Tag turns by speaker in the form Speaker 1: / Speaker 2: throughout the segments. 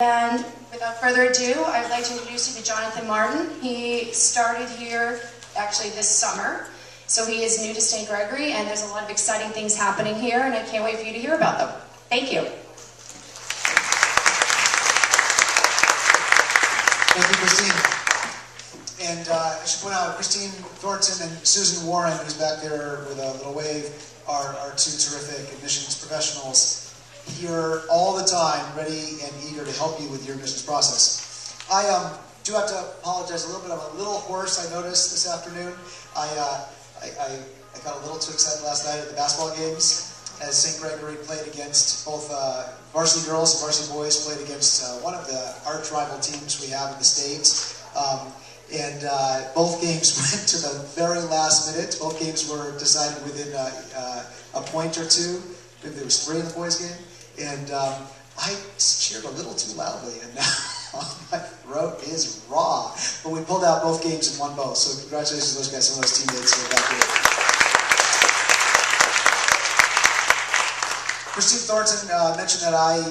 Speaker 1: And without further ado, I'd like to introduce you to Jonathan Martin. He started here actually this summer. So he is new to St. Gregory, and there's a lot of exciting things happening here, and I can't wait for you to hear about them. Thank you.
Speaker 2: Thank you, Christine. And I should point out, Christine Thornton and Susan Warren, who's back there with a little wave, are two terrific admissions professionals here all the time, ready and eager to help you with your admissions process. I do have to apologize a little bit. I'm a little hoarse, I noticed this afternoon. I got a little too excited last night at the basketball games as St. Gregory played against both varsity girls and varsity boys, played against one of the arch rival teams we have in the States. And both games went to the very last minute. Both games were decided within a point or two. Maybe there was 3 in the boys' game. And I cheered a little too loudly, and now my throat is raw. But we pulled out both games and won both. So congratulations to those guys, some of those teammates who are back here. Christine Thornton mentioned that I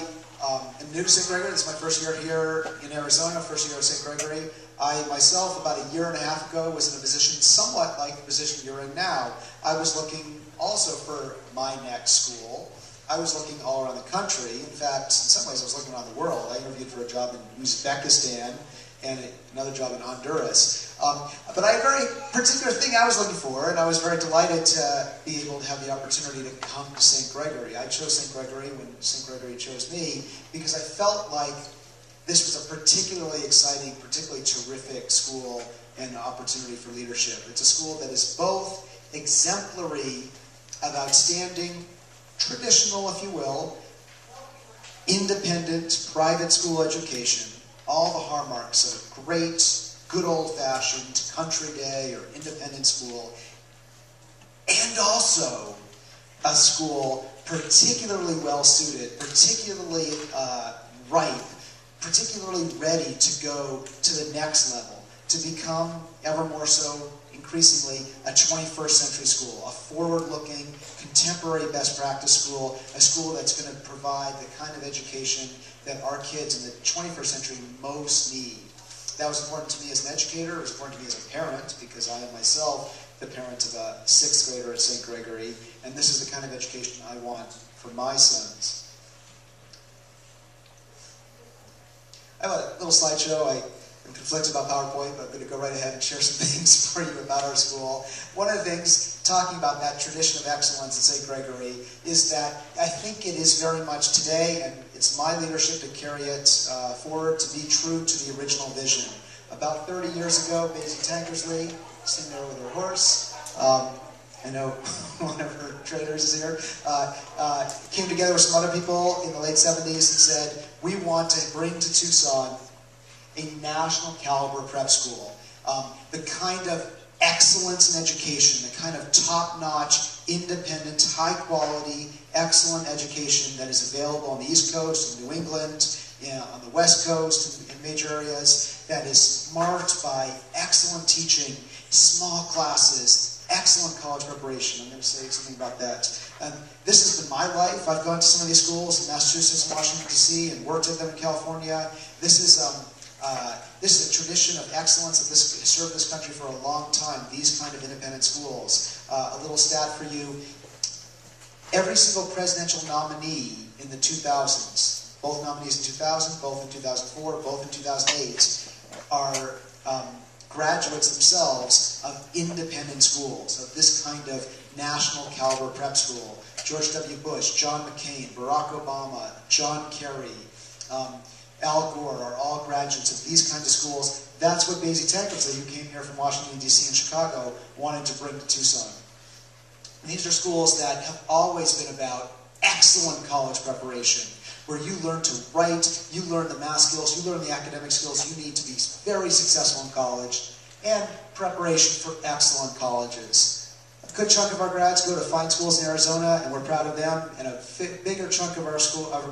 Speaker 2: am new to St. Gregory. This is my first year here in Arizona, first year at St. Gregory. I myself, about a year and a half ago, was in a position somewhat like the position you're in now. I was looking also for my next school. I was looking all around the country. In fact, in some ways I was looking around the world. I interviewed for a job in Uzbekistan and another job in Honduras. But I had a very particular thing I was looking for, and I was very delighted to be able to have the opportunity to come to St. Gregory. I chose St. Gregory when St. Gregory chose me because I felt like this was a particularly exciting, particularly terrific school and opportunity for leadership. It's a school that is both exemplary of outstanding, traditional, if you will, independent, private school education, all the hallmarks of a great, good old-fashioned country day or independent school, and also a school particularly well-suited, particularly ripe, particularly ready to go to the next level, to become ever more so, increasingly, a 21st century school, a forward-looking, contemporary best practice school, a school that's going to provide the kind of education that our kids in the 21st century most need. That was important to me as an educator, it was important to me as a parent, because I am myself the parent of a 6th grader at St. Gregory, and this is the kind of education I want for my sons. I have a little slideshow. I'm conflicted about PowerPoint, but I'm going to go right ahead and share some things for you about our school. One of the things, talking about that tradition of excellence at St. Gregory, is that I think it is very much today, and it's my leadership to carry it forward, to be true to the original vision. About 30 years ago, Maisie Tankersley, sitting there with her horse, I know one of her traders is here, came together with some other people in the late 70s and said, we want to bring to Tucson a national caliber prep school. The kind of excellence in education, the kind of top-notch, independent, high-quality, excellent education that is available on the East Coast, in New England, on the West Coast, in major areas, that is marked by excellent teaching, small classes, excellent college preparation. I'm going to say something about that. This has been my life. I've gone to some of these schools in Massachusetts and Washington, D.C., and worked at them in California. This is a tradition of excellence that has served this country for a long time, these kind of independent schools. A little stat for you. Every single presidential nominee in the 2000s, both nominees in 2000, both in 2004, both in 2008, are graduates themselves of independent schools, of this kind of national caliber prep school. George W. Bush, John McCain, Barack Obama, John Kerry, Al Gore are all graduates of these kinds of schools. That's what Maisie Tankersley, who came here from Washington, D.C. and Chicago, wanted to bring to Tucson. And these are schools that have always been about excellent college preparation, where you learn to write, you learn the math skills, you learn the academic skills you need to be very successful in college, and preparation for excellent colleges. A good chunk of our grads go to fine schools in Arizona, and we're proud of them, and a bigger chunk of our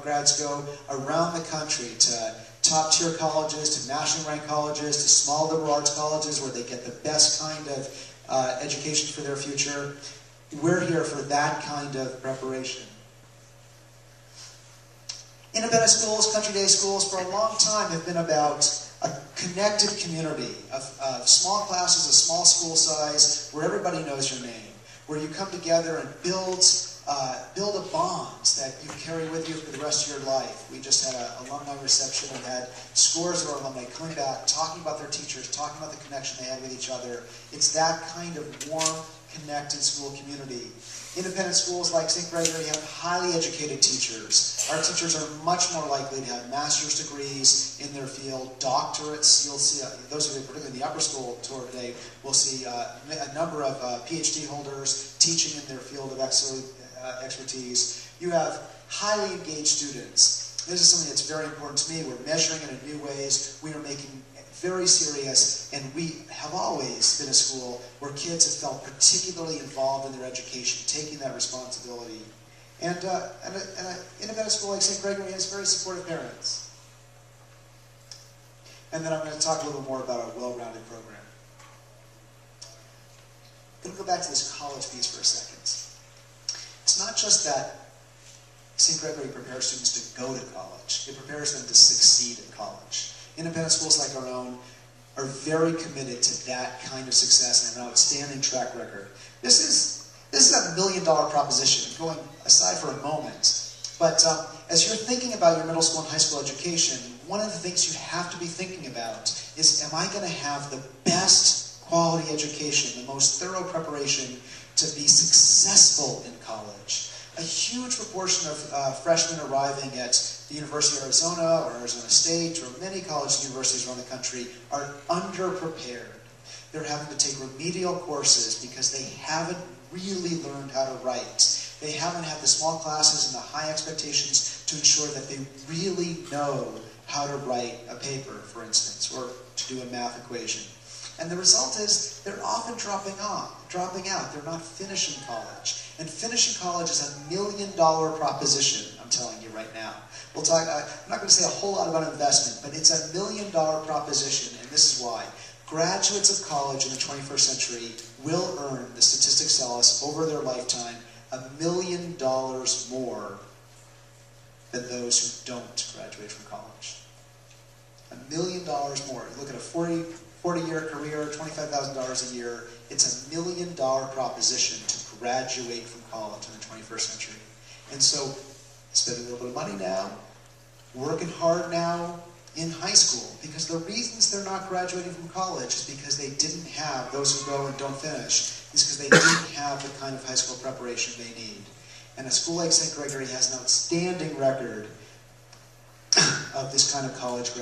Speaker 2: grads go around the country to top-tier colleges, to nationally ranked colleges, to small liberal arts colleges where they get the best kind of education for their future. We're here for that kind of preparation. Independent schools, country day schools, for a long time have been about a connected community of small classes, a small school size, where everybody knows your name, where you come together and build a bond that you carry with you for the rest of your life. We just had an alumni reception and had scores of our alumni coming back, talking about their teachers, talking about the connection they had with each other. It's that kind of warm, connected school community. Independent schools like St. Gregory have highly educated teachers. Our teachers are much more likely to have master's degrees in their field, doctorates. You'll see, those of you particularly in the upper school tour today, will see a number of PhD holders teaching in their field of expertise. You have highly engaged students. This is something that's very important to me. We're measuring it in new ways. We are making very serious, and we have always been a school where kids have felt particularly involved in their education, taking that responsibility. And an independent school like St. Gregory has very supportive parents. And then I'm going to talk a little more about our well-rounded program. I'm going to go back to this college piece for a second. It's not just that St. Gregory prepares students to go to college. It prepares them to succeed at college. Independent schools like our own are very committed to that kind of success and an outstanding track record. This is a $1 million proposition, going aside for a moment. But as you're thinking about your middle school and high school education, one of the things you have to be thinking about is, am I going to have the best quality education, the most thorough preparation to be successful in college? A huge proportion of freshmen arriving at the University of Arizona or Arizona State or many colleges and universities around the country are underprepared. They're having to take remedial courses because they haven't really learned how to write. They haven't had the small classes and the high expectations to ensure that they really know how to write a paper, for instance, or to do a math equation. And the result is they're often dropping out. They're not finishing college. And finishing college is a $1 million proposition, I'm telling you right now. We'll talk. I'm not going to say a whole lot about investment, but it's a $1 million proposition, and this is why. Graduates of college in the 21st century will earn, the statistics tell us, over their lifetime, $1 million more than those who don't graduate from college. $1 million more. You look at a 40-year career, $25,000 a year, it's $1 million proposition to graduate from college in the 21st century. And so, spending a little bit of money now, working hard now in high school, because the reasons they're not graduating from college is because they didn't have, those who go and don't finish, is because they didn't have the kind of high school preparation they need. And a school like St. Gregory has an outstanding record of this kind of college graduation.